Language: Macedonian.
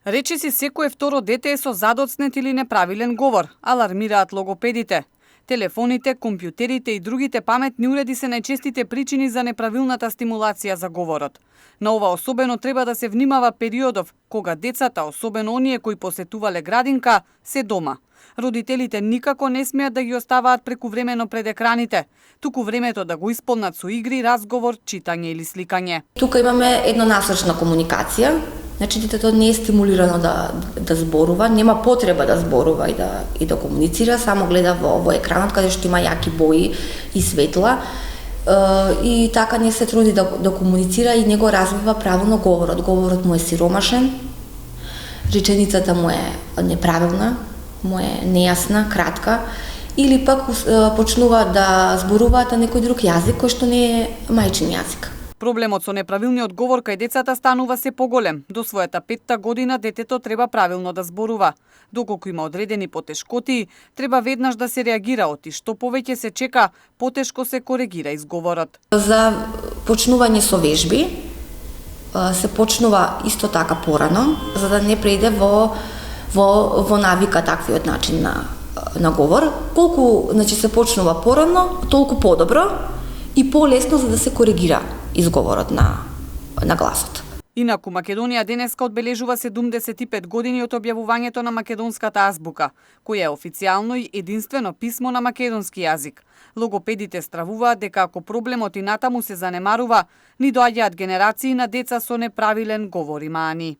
Речиси секое второ дете е со задоцнет или неправилен говор, алармираат логопедите. Телефоните, компјутерите и другите паметни уреди се најчестите причини за неправилната стимулација за говорот. На ова особено треба да се внимава периодов кога децата, особено оние кои посетувале градинка, се дома. Родителите никако не смеат да ги оставаат прекувремено пред екраните, туку времето да го исполнат со игри, разговор, читање или сликање. Тука имаме еднонасочна комуникација. Значи, детето не е стимулирано да зборува, нема потреба да зборува и да комуницира, само гледа во екранот каде што има јаки бои и светла. И така не се труди да комуницира и не го развива правилно говорот. Говорот му е сиромашен, реченицата му е неправилна, му е нејасна, кратка, или пак почнува да зборуваат на некој друг јазик кој што не е мајчин јазик. Проблемот со неправилниот говор кај децата станува се поголем. До својата 5-та година детето треба правилно да зборува. Доколку има одредени потешкоти, треба веднаш да се реагира, оти што повеќе се чека, потешко се коригира изговорот. За почнување со вежби се почнува исто така порано, за да не преиде во навика таквиот начин на говор. Колку се почнува порано, толку подобро и полесно за да се коригира изговорот на гласот. Инаку Македонија денеска одбележува 75 години од објавувањето на македонската азбука, која е официјално и единствено писмо на македонски јазик. Логопедите стравуваат дека ако проблемот и натаму се занемарува, ни доаѓаат генерации на деца со неправилен говор и маани.